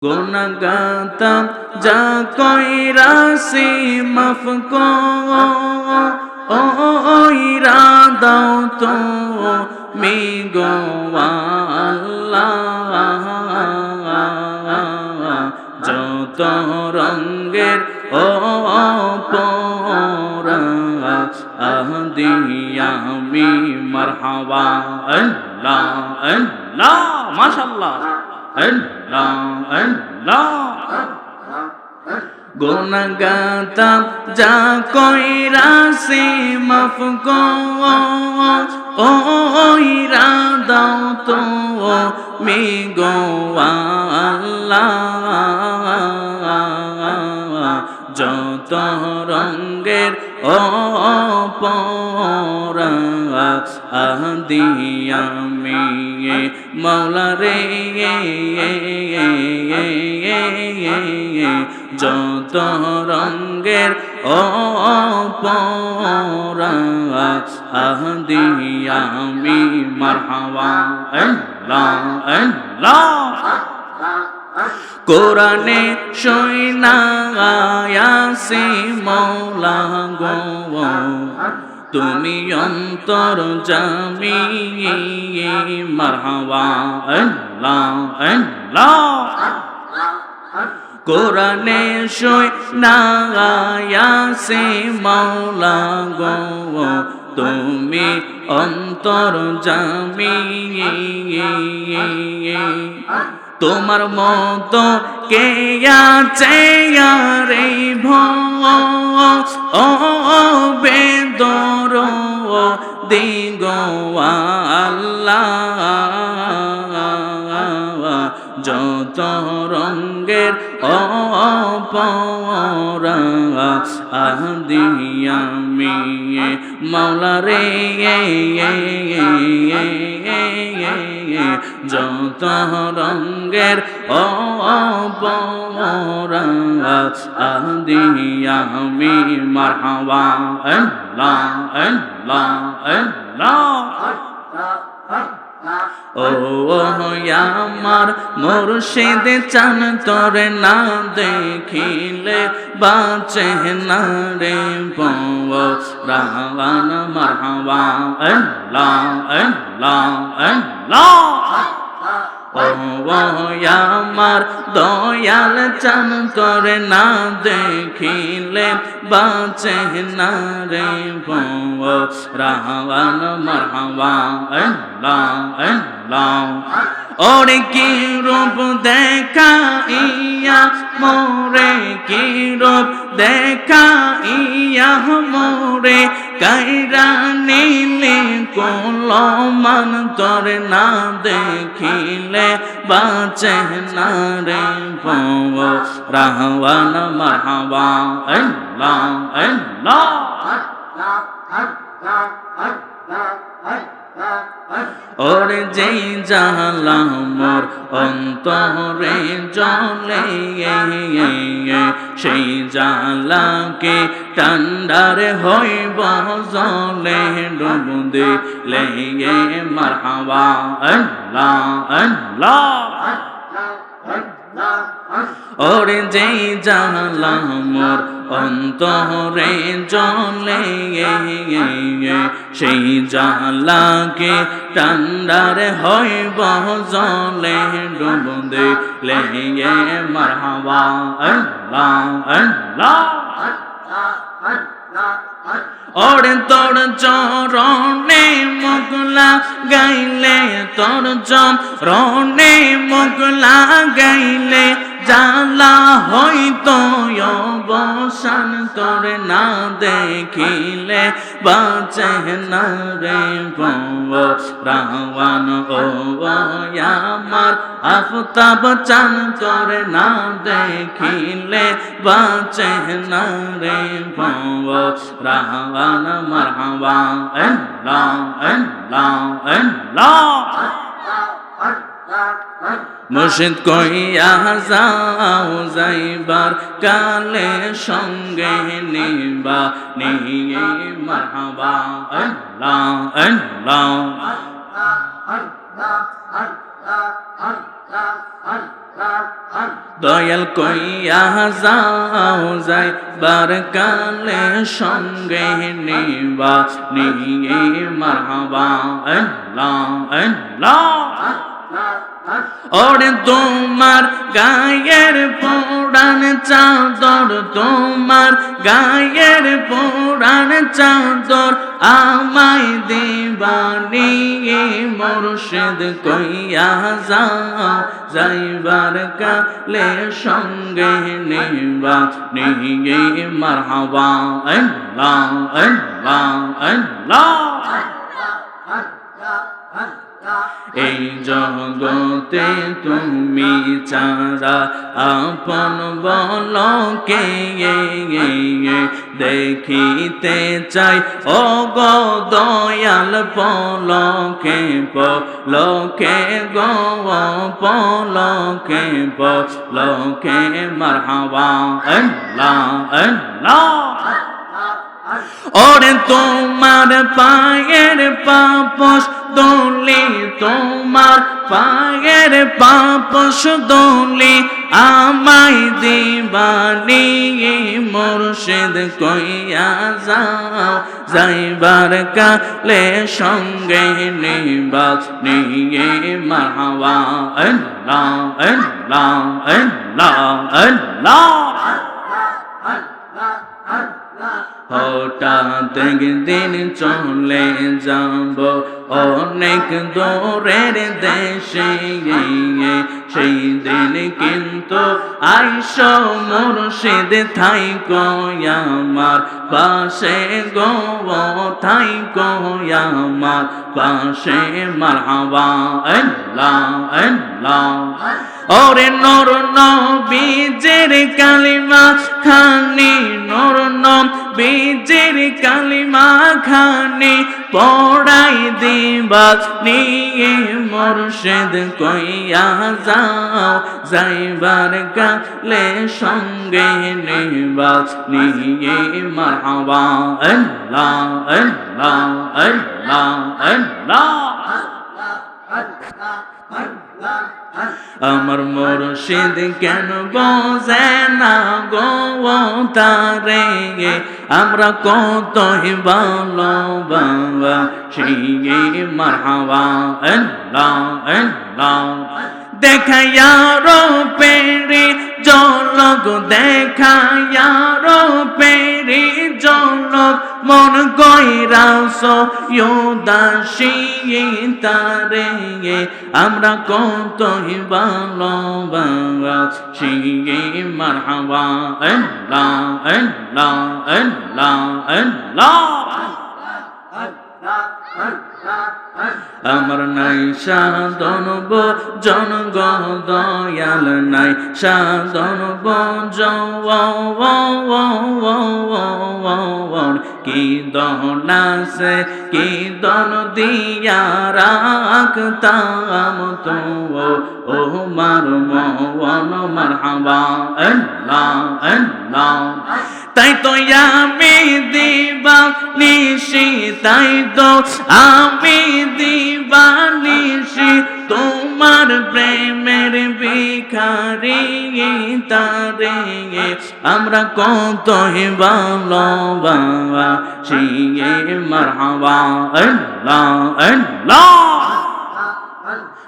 গুনাহগাতাম যা কইরাছি মাফ কইরা দাও তুমি গো আল্লাহ। যত রঙ্গের আমি মারহাবা আল্লাহ আল্লাহ মাশাআল্লাহ আল্লাহ আল্লাহ। গুনাহগাতাম যা কইরাছি মাফ কইরা দাও তুমি গো আল্লাহ। যত রঙ্গের আমি মাওলা রে, যত রঙ্গের আমি মারহাবা আল্লাহ আল্লাহ। কোরআনে শোনা আয়াসি মৌলা গো তুমি অন্তর্যামী মারহাবা আল্লাহ আল্লাহ। কোরআনে শোনা আয়াসি মৌলা গো তুমি অন্তর্যামী। তোমার মতো কে আছে রে বেদর দিগো আল্লাহ। যত রঙ্গের আমি মাওলা রে, যত রঙ্গের আমি মারহাবা আল্লাহ আল্লাহ আল্লাহ। ও আমার মুর্শিদ চান তোরে না দেখিলে বাঁচে না রে রাওয়ান মারহাবা আল্লাহ আল্লাহ আল্লাহ। ও আমার দয়াল চান তোরে না দেখিলে বাঁচে না রে রাওয়ান মারহাবা আল্লাহ আল্লাহ। ওরে কি রূপ দেখাইয়া মোরে, কি রূপ দেখাইয়া মোরে কাইরা নিলে কলমান তোরে না দেখিলে বাঁচে না রে রাওয়ান মারহাবা আল্লাহ আল্লাহ। ওরে যেই জালা মোর অন্তরে জ্বলে সেই জালাকে ঠান্ডারে হইব জলে ডুব দিলে মারহাবা আল্লাহ আল্লাহ। ওরে যেই জালা মোর অন্তরে জ্বলে সেই জালাকে ঠান্ডারে হইব জলে ডুব দিলে মারহাবা আল্লাহ আল্লাহ। ওরে তোর চরণে মুগলা গাইলে, তোর চরণে মুগলা গাইলে জালা হইতো অবসান তোরে না দেখিলে বাঁচে না রে রাওয়ান। ও আমার আফতাব চান তোরে না দেখিলে বাঁচে না রে রাওয়ান মারহাবা আল্লাহ আল্লাহ আল্লাহ। মুর্শিদ কইয়া যাও যাইবার কালে সঙ্গে নিবা নিয়ে মারহাবা আল্লাহ আল্লাহ। দয়াল কইয়া যাও যাইবার কালে সঙ্গে নিবা নিয়ে মারহাবা আল্লাহ আল্লাহ ওরে তোমার গায়ের পুরান চাদর তোমার গায়ের পুরান চাদর আমায় দিবানি মুর্শিদ কইয়া যাও যাইবার কালে সঙ্গে নিবা নিয়ে মারহাবা আল্লাহ আল্লাহ আল্লাহ এই জগতে তুমি ছাড়া আপন বলো কে দেখিতে চাই ও গো দয়াল পলকে পলকে গো পলকে পলকে মারহাবা আল্লাহ আল্লাহ ওরে তোমার পায়ের পাপস দোলে তোমার পায়ের পাপস দোলে আমায় দিবানি মুর্শিদ কইয়া যাও যাইবার কালে সঙ্গে নিবা নিয়ে মারহাবা আল্লাহ আল্লাহ আল্লাহ আল্লাহ হঠাৎ একদিন চলে যাব অনেক দূরের দেশে সেই দিন কিন্তু আইস মুর্শিদ থাইকো আমার পাশে গো থাইকো আমার পাশে মারহাবা আল্লাহ আল্লাহ ওরে নূর নবীজির কালিমা খানি নূর নবীজির কালিমা খানি পড়াই দিবা নিয়ে মুর্শিদ কইয়া যাও যাইবার কালে সঙ্গে নিবা নিয়ে মারহাবা আল্লাহ আল্লাহ আল্লাহ আল্লাহ আমার মুর্শিদ কেন বোঝে না গো তারে আমরা কতই ভালো বাবা সেই মারহাবা আল্লাহ আল্লাহ দেখায়া রূপেরি জলক দেখায়া রূপেরি জলক মন কইরাস উদাসী তারে আমরা কতই ভালোবাসি মারহাবা আল্লাহ আল্লাহ আল্লাহ আল্লাহ আমার নাই সাধন জন গো দয়াল নাই সাধন কি দনাসে কি দন দিয়া রাখতাম তো ও মার মন মারহাবা আল্লাহ আল্লাহ তাই তো আমি দিবা নিশি তাই তো আমি দিবা নিশি তোমার প্রেমের ভিখারি তারে আমরা কত ভালোবাসি মারহাবা আল্লাহ আল্লাহ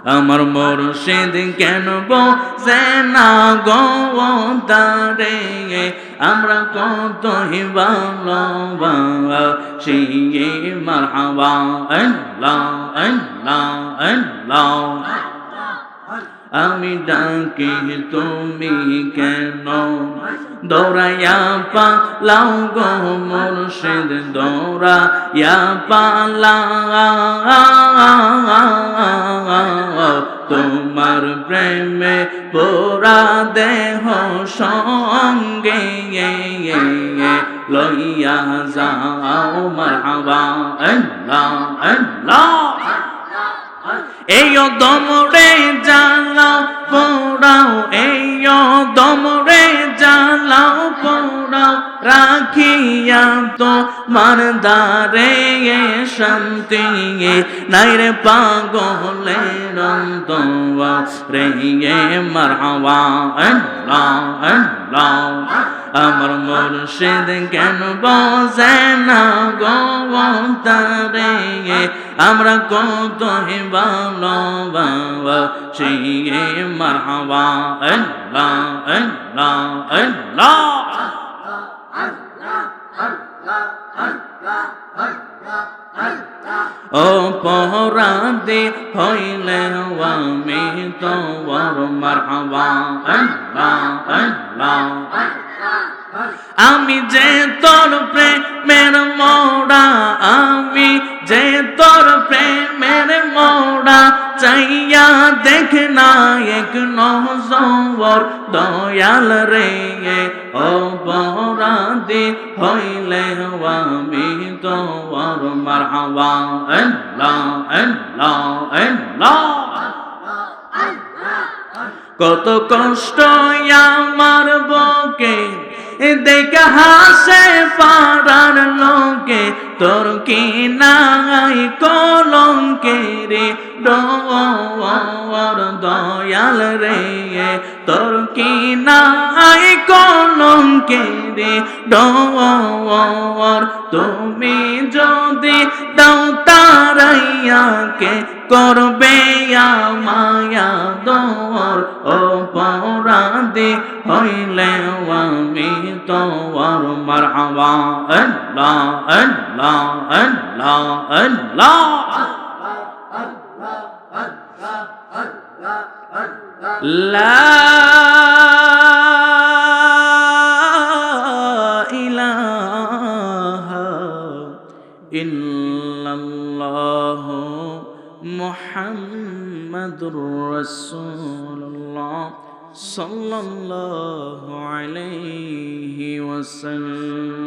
আমার মুর্শিদ কেন বোঝে না গো তারে আমরা কত ভালোবাসি মারহাবা আল্লাহ আল্লাহ আল্লাহ আমি ডাকি তুমি কেন দৌড়াইয়া পালাও গো মুর্শিদ দৌড়াইয়া পালাও তোমার প্রেমে পোড়া দেহ সঙ্গে লইয়া যাও মারহাবা আল্লাহ আল্লাহ এই দমরে জ্বালাও পোড়াও এই দমরে জ্বালাও পোড়াও রাখিয়া তোমার দ্বারে শান্তি নাই রে পাগলের অন্তরে মারহাবা আল্লাহ আল্লাহ আমার মুর্শিদ কেন বসে না গোবতারে আমরা কত ভালোবাসি মারহাবা আল্লাহ আল্লাহ আল্লাহ অপরাধী হইলে আমি তোর মারহাবা আল্লাহ আল্লাহ আমি যে তোর প্রেমের মোড়া আমি যে তোর প্রেমের মোড়া চাইয়া দেখ না এক নজর দয়াল রে অপরাধী হইলে আমি তোর মারহাবা আল্লাহ আল্লাহ আল্লাহ কত কষ্ট আমার বুকে দেখে হাসে পাড়ার লোকে তোর কি নাই কলঙ্কে রে ডর দয়াল রে তোর কি নাই কলঙ্কে রে ডর তুমি যদি দাও তারাইয়াকে করবে মায়া দর অপরাধী হইলে আমি তোর মারহাবা আল্লাহ আল্লাহ আল্লাহ আল্লাহ লা ইলাহা ইল্লাল্লাহ মুহাম্মাদুর রাসূলুল্লাহ সাল্লাল্লাহু আলাইহি ওয়াসাল্লাম